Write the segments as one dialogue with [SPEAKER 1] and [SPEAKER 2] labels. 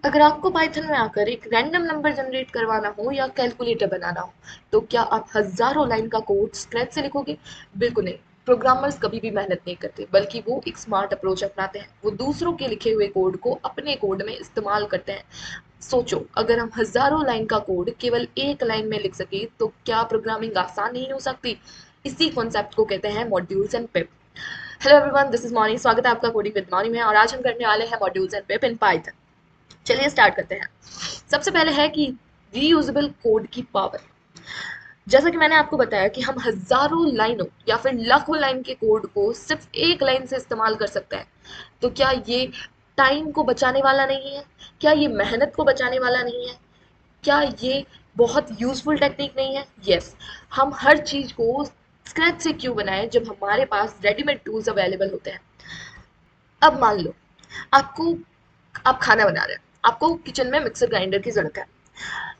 [SPEAKER 1] अगर आपको पाइथन में आकर एक रैंडम नंबर जनरेट करवाना हो या कैलकुलेटर बनाना हो, तो क्या आप हजारों लाइन का कोड स्क्रैच से लिखोगे? बिल्कुल नहीं। प्रोग्रामर्स कभी भी मेहनत नहीं करते, बल्कि वो एक स्मार्ट अप्रोच अपनाते हैं। वो दूसरों के लिखे हुए कोड को अपने कोड में इस्तेमाल करते हैं। सोचो, अगर हम हजारों लाइन का कोड केवल एक लाइन में लिख सके तो क्या प्रोग्रामिंग आसान नहीं हो सकती? इसी कॉन्सेप्ट को कहते हैं modules and pip. Hello everyone, this is morning. स्वागत है आपका कोडिंग विद मॉर्निंग में, और आज हम करने वाले हैं modules and pip in Python. चलिए स्टार्ट करते हैं। सबसे पहले है कि रीयूजेबल कोड की पावर। जैसा कि मैंने आपको बताया कि हम हजारों लाइनों या फिर लाखों लाइन के कोड को सिर्फ एक लाइन से इस्तेमाल कर सकते हैं। तो क्या ये टाइम को बचाने वाला नहीं है? क्या ये मेहनत को बचाने वाला नहीं है? क्या ये बहुत यूजफुल टेक्निक नहीं है? यस। हम हर चीज को स्क्रैच से क्यों बनाएं जब हमारे पास रेडीमेड टूल्स अवेलेबल होते हैं? अब मान लो आपको आप खाना बना रहे हैं, आपको किचन में मिक्सर ग्राइंडर की जरूरत है।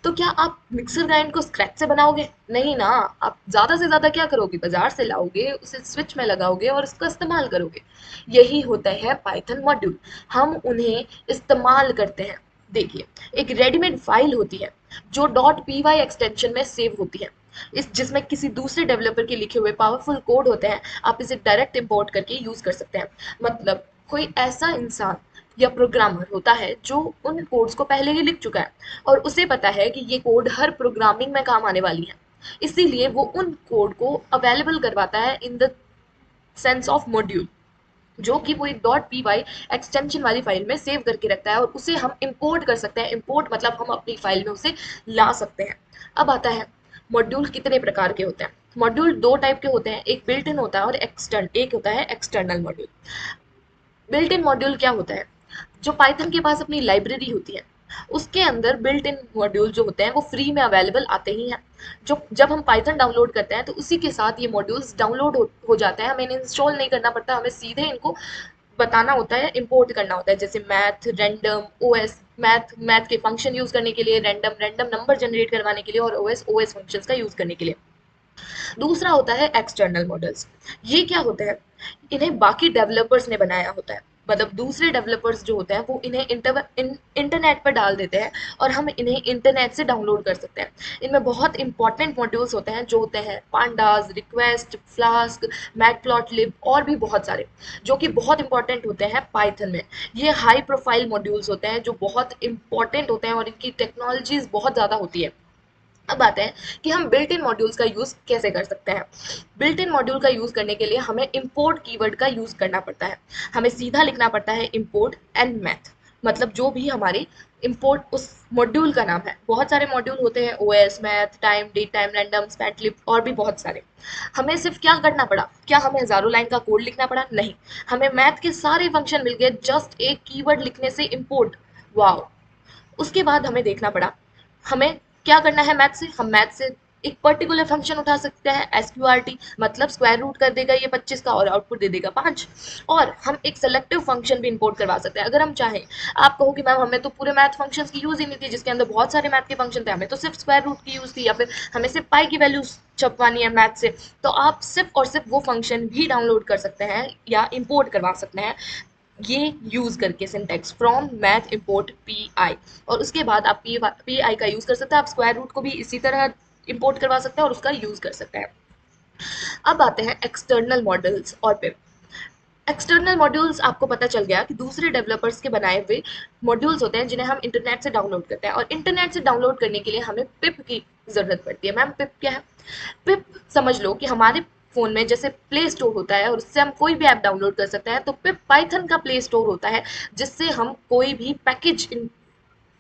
[SPEAKER 1] तो क्या आप मिक्सर ग्राइंड को स्क्रैच से बनाओगे? नहीं ना। आप ज्यादा से ज्यादा क्या करोगे? बाजार से लाओगे, उसे स्विच में लगाओगे और उसका इस्तेमाल करोगे। यही होता है पाइथन मॉड्यूल। हम उन्हें इस्तेमाल करते हैं। देखिए, एक रेडीमेड फाइल होती है जो .py एक्सटेंशन में सेव होती है, इस जिसमें किसी दूसरे डेवलपर के लिखे हुए पावरफुल कोड होते हैं। आप इसे डायरेक्ट इंपोर्ट करके यूज कर सकते हैं। मतलब कोई ऐसा इंसान या प्रोग्रामर होता है जो उन कोड्स को पहले ही लिख चुका है, और उसे पता है कि ये कोड हर प्रोग्रामिंग में काम आने वाली है। इसीलिए वो उन कोड को अवेलेबल करवाता है in the sense of module, जो कि वो एक .py एक्सटेंशन वाली फाइल में सेव करके रखता है, और उसे हम इंपोर्ट कर सकते हैं। इंपोर्ट मतलब हम अपनी फाइल में उसे ला सकते हैं। अब आता है मॉड्यूल कितने प्रकार के होते हैं। मॉड्यूल दो टाइप के होते हैं, एक बिल्ट इन होता है और एक होता है external module. Built in module क्या होता है? जो पाइथन के पास अपनी लाइब्रेरी होती है, उसके अंदर बिल्ट इन मॉड्यूल जो होते हैं वो फ्री में अवेलेबल आते ही हैं। जो जब हम पाइथन डाउनलोड करते हैं तो उसी के साथ ये मॉड्यूल्स डाउनलोड हो जाते हैं। हमें इंस्टॉल नहीं करना पड़ता, हमें सीधे इनको बताना होता है, इंपोर्ट करना होता है। जैसे मैथ, रैंडम, ओएस। मैथ के फंक्शन यूज करने के लिए, रैंडम रैंडम नंबर जनरेट करवाने के लिए, और ओएस ओएस फंक्शंस का यूज करने के लिए। दूसरा होता है एक्सटर्नल मॉडल्स। ये क्या होते हैं? इन्हें बाकी डेवलपर्स ने बनाया होता है। मतलब दूसरे डेवलपर्स जो होते हैं वो इन्हें इंटरनेट पर डाल देते हैं, और हम इन्हें इंटरनेट से डाउनलोड कर सकते हैं। इनमें बहुत इंपॉर्टेंट मॉड्यूल्स होते हैं, जो होते हैं पांडास, रिक्वेस्ट, फ्लास्क, मैटप्लॉटलिब और भी बहुत सारे, जो कि बहुत इंपॉर्टेंट होते हैं पाइथन में। ये हाई प्रोफाइल मॉड्यूल्स होते हैं जो बहुत इंपॉर्टेंट होते हैं, और इनकी टेक्नोलॉजीज बहुत ज़्यादा होती है। अब आते हैं कि हम बिल्ट इन मॉड्यूल्स का यूज कैसे कर सकते हैं। बिल्ट इन मॉड्यूल का यूज करने के लिए हमें इंपोर्ट कीवर्ड का यूज करना पड़ता है। हमें सीधा लिखना पड़ता है इंपोर्ट एंड मैथ। मतलब जो भी हमारे इंपोर्ट उस मॉड्यूल का नाम है। बहुत सारे मॉड्यूल होते हैं, OS, math, time, date time, random, स्पैटलिप और भी बहुत सारे। हमें सिर्फ क्या करना पड़ा? क्या हमें हजारों लाइन का कोड लिखना पड़ा? नहीं। हमें मैथ के सारे फंक्शन मिल गए जस्ट एक कीवर्ड लिखने से, इंपोर्ट। वाओ। उसके बाद हमें देखना पड़ा हमें क्या करना है मैथ से। हम मैथ से एक पर्टिकुलर फंक्शन उठा सकते हैं, SQRT, मतलब स्क्वायर रूट कर देगा ये 25 का और आउटपुट दे देगा 5। और हम एक सेलेक्टिव फंक्शन भी इंपोर्ट करवा सकते हैं अगर हम चाहें। आप कहोगे मैम हमें तो पूरे मैथ फंक्शंस की यूज ही नहीं थी, जिसके अंदर बहुत सारे मैथ के फंक्शन थे, हमें तो सिर्फ स्क्वायर रूट की यूज थी, या फिर हमें सिर्फ पाई की वैल्यू छपवानी है मैथ से। तो आप सिर्फ और सिर्फ वो फंक्शन भी डाउनलोड कर सकते हैं या इंपोर्ट करवा सकते हैं, ये यूज करके syntax from math import P I. और उसके बाद आप पी आई का यूज कर सकते हैं। आप स्क्वायर रूट को भी इसी तरह इंपोर्ट करवा सकते हैं और उसका यूज कर सकते हैं। अब आते हैं एक्सटर्नल मॉडल्स और पिप। एक्सटर्नल मॉड्यूल्स आपको पता चल गया कि दूसरे डेवलपर्स के बनाए हुए मॉड्यूल्स होते हैं जिन्हें हम इंटरनेट से डाउनलोड करते हैं, और इंटरनेट से डाउनलोड करने के लिए हमें पिप की जरूरत पड़ती है। मैम पिप क्या है? पिप समझ लो कि हमारे फोन में जैसे प्ले स्टोर होता है और उससे हम कोई भी ऐप डाउनलोड कर सकते हैं, तो पिप पाइथन का प्ले स्टोर होता है जिससे हम कोई भी पैकेज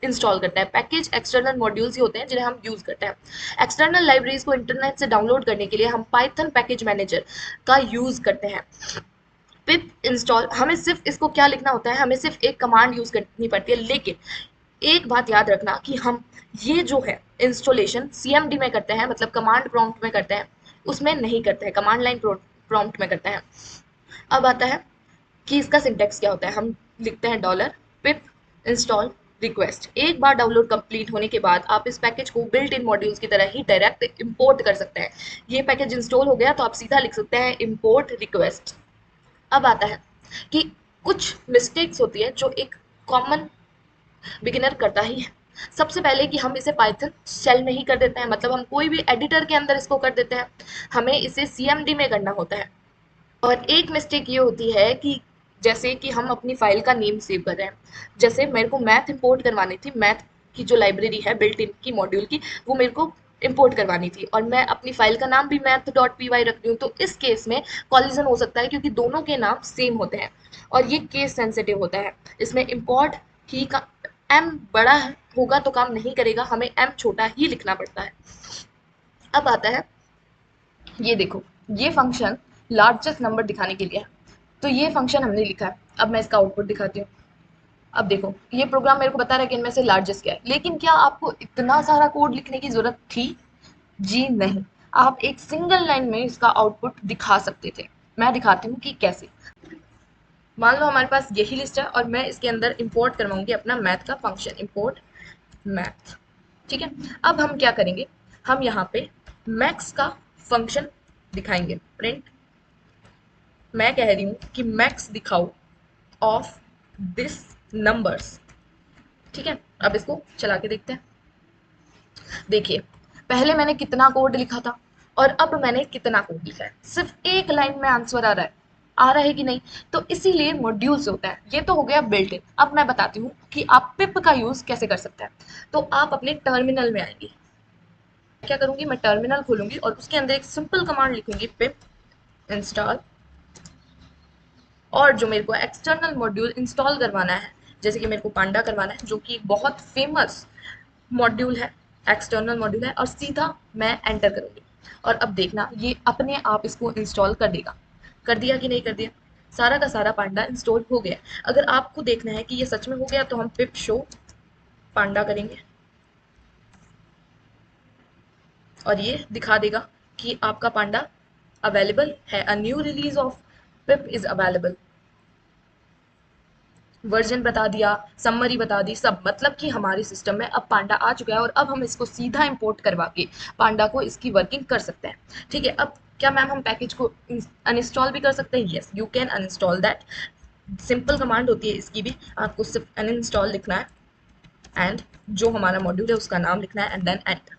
[SPEAKER 1] इंस्टॉल करते हैं। पैकेज एक्सटर्नल मॉड्यूल्स ही होते हैं जिन्हें हम यूज करते हैं। एक्सटर्नल लाइब्रेरीज को इंटरनेट से डाउनलोड करने के लिए हम पाइथन पैकेज मैनेजर का यूज करते हैं। पिप इंस्टॉल, हमें सिर्फ इसको क्या लिखना होता है? हमें सिर्फ एक कमांड यूज करनी पड़ती है। लेकिन एक बात याद रखना कि हम ये जो है इंस्टॉलेशन CMD में करते हैं, मतलब कमांड प्रॉम्प्ट में करते हैं, उसमें नहीं करते हैं, कमांड लाइन प्रॉम्प्ट में करते हैं। अब आता है कि इसका सिंटेक्स क्या होता है। हम लिखते हैं $पिप इंस्टॉल रिक्वेस्ट। एक बार डाउनलोड कंप्लीट होने के बाद आप इस पैकेज को बिल्ट इन मॉड्यूल्स की तरह ही डायरेक्ट इंपोर्ट कर सकते हैं। ये पैकेज इंस्टॉल हो गया तो आप सीधा लिख सकते हैं इंपोर्ट रिक्वेस्ट। अब आता है कि कुछ मिस्टेक्स होती है जो एक कॉमन बिगिनर करता ही है। सबसे पहले कि हम इसे पाइथन शेल में ही कर देते हैं, मतलब हम कोई भी एडिटर के अंदर इसको कर देते हैं, हमें इसे सीएमडी में करना होता है। और एक मिस्टेक ये होती है कि जैसे कि हम अपनी फाइल का नेम सेव कर रहे हैं, जैसे मेरे को मैथ इंपोर्ट करवानी थी, मैथ की जो लाइब्रेरी है बिल्ट इन की मॉड्यूल की, वो मेरे को इंपोर्ट करवानी थी, और मैं अपनी फाइल का नाम भी मैथ डॉट पी वाई रख रही हूँ, तो इस केस में कॉलिजन हो सकता है क्योंकि दोनों के नाम सेम होते हैं, और ये केस सेंसिटिव होता है। इसमें इम्पोर्ट की का एम बड़ा होगा तो काम नहीं करेगा, हमें एम छोटा ही लिखना पड़ता है। अब आता है, ये देखो, ये फंक्शन लार्जेस्ट नंबर दिखाने के लिए है, तो ये फंक्शन हमने लिखा है। अब मैं इसका आउटपुट दिखाती हूँ। अब देखो, ये प्रोग्राम मेरे को बता रहा है कि इनमें से लार्जेस्ट क्या है, लेकिन क्या आपको इतना सारा कोड लिखने की जरूरत थी? जी नहीं, आप एक सिंगल लाइन में इसका आउटपुट दिखा सकते थे। मैं दिखाती हूँ कि कैसे। मान लो हमारे पास यही लिस्ट है और मैं इसके अंदर इंपोर्ट करवाऊंगी अपना मैथ का फंक्शन, इंपोर्ट मैथ। ठीक है, अब हम क्या करेंगे, हम यहाँ पे मैक्स का फंक्शन दिखाएंगे, प्रिंट, मैं कह रही हूँ कि मैक्स दिखाओ ऑफ दिस नंबर्स। ठीक है, अब इसको चला के देखते हैं। देखिए, पहले मैंने कितना कोड लिखा था और अब मैंने कितना कोड लिखा है, सिर्फ एक लाइन में आंसर आ रहा है कि नहीं? तो इसीलिए मॉड्यूल्स होता है। ये तो हो गया बिल्ट इन। अब मैं बताती हूँ कि आप पिप का यूज कैसे कर सकते हैं। तो आप अपने टर्मिनल में आएंगे, क्या करूंगी, मैं टर्मिनल खोलूंगी और उसके अंदर एक सिंपल कमांड लिखूंगी, पिप इंस्टॉल, और जो मेरे को एक्सटर्नल मॉड्यूल इंस्टॉल करवाना है, जैसे कि मेरे को पांडा करवाना है, जो कि एक बहुत फेमस मॉड्यूल है, एक्सटर्नल मॉड्यूल है, और सीधा मैं एंटर करूंगी। और अब देखना, ये अपने आप इसको इंस्टॉल कर देगा। कर दिया कि नहीं कर दिया? सारा का सारा पांडा इंस्टॉल हो गया। अगर आपको देखना है कि ये सच में हो गया तो हम पिप शो पांडा करेंगे और ये दिखा देगा कि आपका पांडा अवेलेबल है, a new release of pip is available. Version बता दिया, समरी बता दी, सब, मतलब कि हमारे सिस्टम में अब पांडा आ चुका है और अब हम इसको सीधा इंपोर्ट करवा के पांडा को इसकी वर्किंग कर सकते हैं। ठीक है, अब क्या मैम हम पैकेज को अनइंस्टॉल भी कर सकते हैं? Yes, you can uninstall that. Simple command होती है इसकी भी, आपको सिर्फ अनइंस्टॉल लिखना है एंड जो हमारा मॉड्यूल है उसका नाम लिखना है एंड देन एंटर,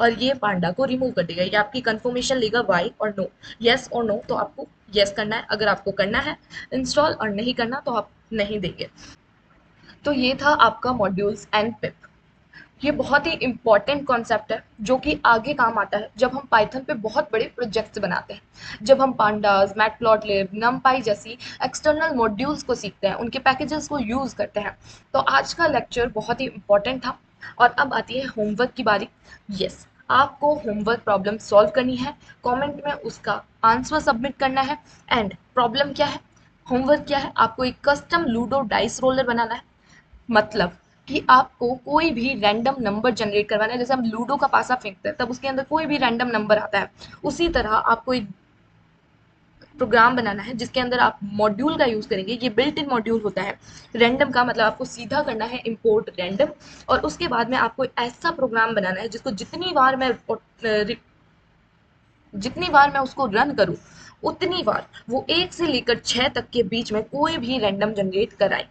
[SPEAKER 1] और ये पांडा को रिमूव कर देगा। ये आपकी कंफर्मेशन लेगा वाई और नो, यस और नो, तो आपको यस करना है अगर आपको करना है इंस्टॉल, और नहीं करना तो आप नहीं देंगे। तो ये था आपका मॉड्यूल्स एंड पिप। ये बहुत ही इंपॉर्टेंट कॉन्सेप्ट है जो कि आगे काम आता है जब हम पाइथन पे बहुत बड़े प्रोजेक्ट्स बनाते हैं, जब हम पांडास, मैटप्लॉटलिब, नमपाई जैसी एक्सटर्नल मॉड्यूल्स को सीखते हैं, उनके पैकेजेस को यूज करते हैं। तो आज का लेक्चर बहुत ही इंपॉर्टेंट था। और अब आती है होमवर्क की बारी। यस, आपको होमवर्क प्रॉब्लम सॉल्व करनी है, कमेंट में उसका आंसर सबमिट करना है। एंड प्रॉब्लम क्या है, होमवर्क क्या है, आपको एक कस्टम लूडो डाइस रोलर बनाना है। मतलब कि आपको कोई भी रैंडम नंबर जनरेट करवाना है, जैसे हम लूडो का पासा फेंकते हैं तब उसके अंदर कोई भी रैंडम नंबर आता है, उसी तरह आपको एक प्रोग्राम बनाना है जिसके अंदर आप मॉड्यूल का यूज करेंगे। ये बिल्ट इन मॉड्यूल होता है रैंडम का, मतलब आपको सीधा करना है इंपोर्ट रैंडम, और उसके बाद में आपको ऐसा प्रोग्राम बनाना है जिसको जितनी बार मैं उसको रन करूं, उतनी बार वो 1 से लेकर 6 तक के बीच में कोई भी रैंडम जनरेट कराए।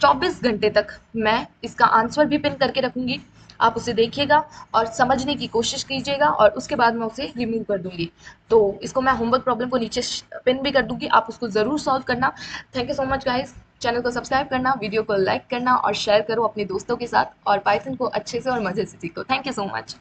[SPEAKER 1] 24 घंटे तक मैं इसका आंसर भी पिन करके रखूंगी, आप उसे देखिएगा और समझने की कोशिश कीजिएगा, और उसके बाद मैं उसे रिमूव कर दूंगी। तो इसको मैं होमवर्क प्रॉब्लम को नीचे पिन भी कर दूंगी, आप उसको जरूर सॉल्व करना। Thank you so much guys. Channel को सब्सक्राइब करना, वीडियो को लाइक करना और शेयर करो अपने दोस्तों के साथ, और पाइथन को अच्छे से और मजे से सीखो। Thank you so much.